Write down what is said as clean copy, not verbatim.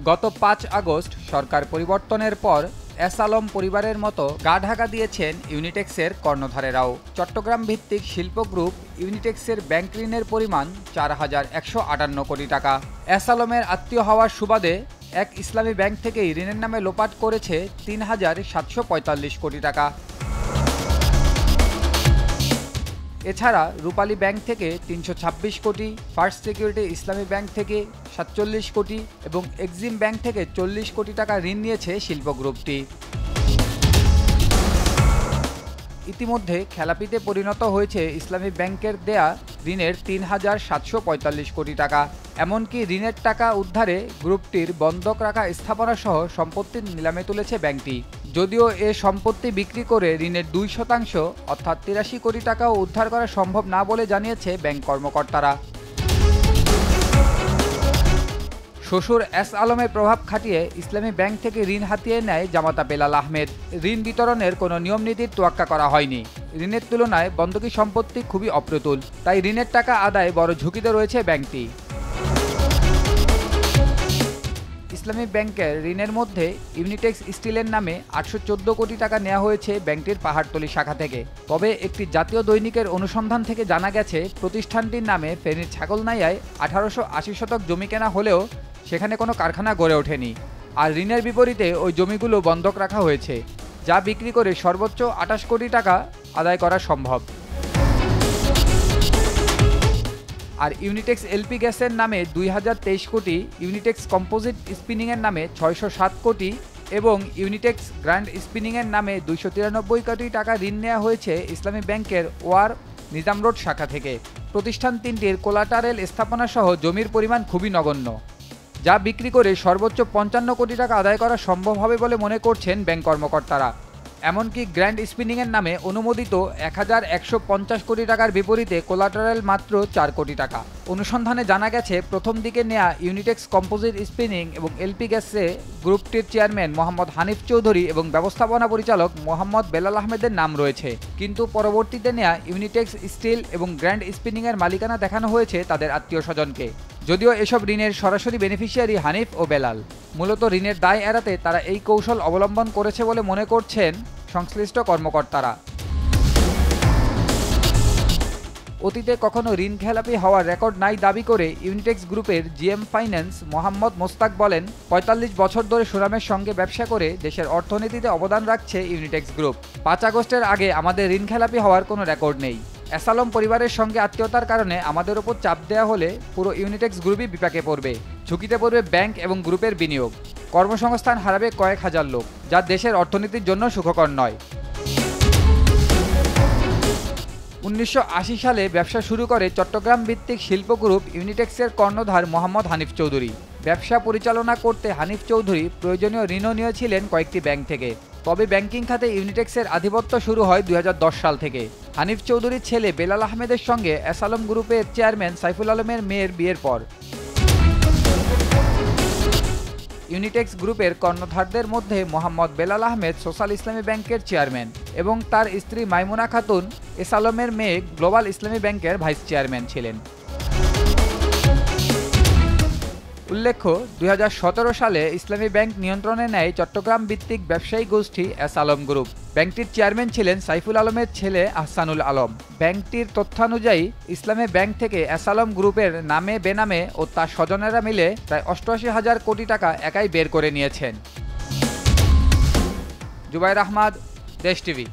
গত ৫ আগস্ট সরকার পরিবর্তনের পর এস আলম পরিবারের মতো গা ঢাকা দিয়েছেন ইউনিটেক্সের কর্ণধারেরাও। চট্টগ্রাম ভিত্তিক শিল্প গ্রুপ ইউনিটেক্সের ব্যাংক ঋণের পরিমাণ ৪,১৫৮ কোটি টাকা। এস আলমের আত্মীয় হওয়ার সুবাদে এক ইসলামী ব্যাংক থেকেই ঋণের নামে লোপাট করেছে ৩,৭৪৫ কোটি টাকা। এছাড়া রূপালী ব্যাংক থেকে ৩২৬ কোটি, ফার্স্ট সিকিউরিটি ইসলামী ব্যাংক থেকে ৪৭ কোটি এবং এক্সিম ব্যাংক থেকে ৪০ কোটি টাকা ঋণ নিয়েছে শিল্প গ্রুপটি। ইতিমধ্যে খেলাপিতে পরিণত হয়েছে ইসলামী ব্যাংকের দেয়া ঋণের ৩,৭৪৫ কোটি টাকা। এমনকি ঋণের টাকা উদ্ধারে গ্রুপটির বন্ধক রাখা স্থাপনাসহ সম্পত্তি নিলামে তুলেছে ব্যাংকটি। যদিও এ সম্পত্তি বিক্রি করে ঋণের ২% অর্থাৎ ৮৩ কোটি টাকাও উদ্ধার করা সম্ভব না বলে জানিয়েছে ব্যাংক কর্মকর্তারা। শ্বশুর এস আলমের প্রভাব খাটিয়ে ইসলামী ব্যাংক থেকে ঋণ হাতিয়ে নেয় জামাতা বেলাল আহমেদ। ঋণ বিতরণের কোনো নিয়মনীতির তোয়াক্কা করা হয়নি। ঋণের তুলনায় বন্ধকি সম্পত্তি খুবই অপ্রতুল, তাই ঋণের টাকা আদায় বড় ঝুঁকিতে রয়েছে ব্যাংকটি। ইসলামী ব্যাংকের ঋণের মধ্যে ইউনিটেক্স স্টিলের নামে ৮১৪ কোটি টাকা নেওয়া হয়েছে ব্যাংকটির পাহাড়তলী শাখা থেকে। তবে একটি জাতীয় দৈনিকের অনুসন্ধান থেকে জানা গেছে প্রতিষ্ঠানটির নামে ফেনীর ছাগলনাইয়ায় ১৮৮০ শতক জমি কেনা হলেও সেখানে কোনো কারখানা গড়ে ওঠেনি। আর ঋণের বিপরীতে ওই জমিগুলো বন্ধক রাখা হয়েছে, যা বিক্রি করে সর্বোচ্চ ২৮ কোটি টাকা আদায় করা সম্ভব। আর ইউনিটেক্স এলপি গ্যাসের নামে ২০২৩ কোটি, ইউনিটেক্স কম্পোজিট স্পিনিংয়ের নামে ৬০৭ কোটি এবং ইউনিটেক্স গ্র্যান্ড স্পিনিংয়ের নামে ২৯৩ কোটি টাকা ঋণ নেওয়া হয়েছে ইসলামী ব্যাংকের ওয়ার নিজাম রোড শাখা থেকে। প্রতিষ্ঠান তিনটির কোলাটারেল স্থাপনাসহ জমির পরিমাণ খুবই নগণ্য, যা বিক্রি করে সর্বোচ্চ ৫৫ কোটি টাকা আদায় করা সম্ভব হবে বলে মনে করছেন ব্যাংক কর্মকর্তারা। এমনকি গ্র্যান্ড স্পিনিংয়ের নামে অনুমোদিত ১,১৫০ কোটি টাকার বিপরীতে কোলাটারাল মাত্র ৪ কোটি টাকা। অনুসন্ধানে জানা গেছে প্রথম দিকে নেয়া ইউনিটেক্স কম্পোজিট স্পিনিং এবং এলপি গ্যাসে গ্রুপটির চেয়ারম্যান মোহাম্মদ হানিফ চৌধুরী এবং ব্যবস্থাপনা পরিচালক মোহাম্মদ বেলাল আহমেদের নাম রয়েছে, কিন্তু পরবর্তীতে নেয়া ইউনিটেক্স স্টিল এবং গ্র্যান্ড স্পিনিংয়ের মালিকানা দেখানো হয়েছে তাদের আত্মীয় স্বজনকে। যদিও এসব ঋণের সরাসরি বেনিফিশিয়ারি হানিফ ও বেলাল। মূলত ঋণের দায় এড়াতে তারা এই কৌশল অবলম্বন করেছে বলে মনে করছেন সংশ্লিষ্ট কর্মকর্তারা। অতীতে কখনো ঋণ খেলাপি হওয়ার রেকর্ড নাই দাবি করে ইউনিটেক্স গ্রুপের জিএম ফাইন্যান্স মোহাম্মদ মোস্তাক বলেন, ৪৫ বছর ধরে সুনামের সঙ্গে ব্যবসা করে দেশের অর্থনীতিতে অবদান রাখছে ইউনিটেক্স গ্রুপ। ৫ আগস্টের আগে আমাদের ঋণ খেলাপি হওয়ার কোনো রেকর্ড নেই। এস আলম পরিবারের সঙ্গে আত্মীয়তার কারণে আমাদের ওপর চাপ দেওয়া হলে পুরো ইউনিটেক্স গ্রুপই বিপাকে পড়বে। ঝুঁকিতে পড়বে ব্যাংক এবং গ্রুপের বিনিয়োগ। কর্মসংস্থান হারাবে কয়েক হাজার লোক, যা দেশের অর্থনীতির জন্য সুখকর নয়। ১৯৮০ সালে ব্যবসা শুরু করে চট্টগ্রাম ভিত্তিক শিল্প গ্রুপ ইউনিটেক্সের কর্ণধার মোহাম্মদ হানিফ চৌধুরী। ব্যবসা পরিচালনা করতে হানিফ চৌধুরী প্রয়োজনীয় ঋণও নিয়েছিলেন কয়েকটি ব্যাংক থেকে। তবে ব্যাংকিং খাতে ইউনিটেক্সের আধিপত্য শুরু হয় ২০১০ সাল থেকে। হানিফ চৌধুরীর ছেলে বেলাল আহমেদের সঙ্গে এস আলম গ্রুপের চেয়ারম্যান সাইফুল আলমের মেয়ের বিয়ের পর। ইউনিটেক্স গ্রুপের কর্ণধারদের মধ্যে মোহাম্মদ বেলাল আহমেদ সোশ্যাল ইসলামী ব্যাংকের চেয়ারম্যান এবং তার স্ত্রী মাইমুনা খাতুন এস আলমের মেয়ে গ্লোবাল ইসলামী ব্যাংকের ভাইস চেয়ারম্যান ছিলেন। উল্লেখ্য, ২০১৭ সালে ইসলামী ব্যাংক নিয়ন্ত্রণে নেয় চট্টগ্রাম ভিত্তিক ব্যবসায়ী গোষ্ঠী এস আলম গ্রুপ। ব্যাংকটির চেয়ারম্যান ছিলেন সাইফুল আলমের ছেলে আহসানুল আলম। ব্যাংকটির তথ্যানুযায়ী ইসলামী ব্যাংক থেকে এস আলম গ্রুপের নামে বেনামে ও তার স্বজনেরা মিলে প্রায় ৮৮,০০০ কোটি টাকা একাই বের করে নিয়েছেন। জুবাইর আহমদ, দেশ টিভি।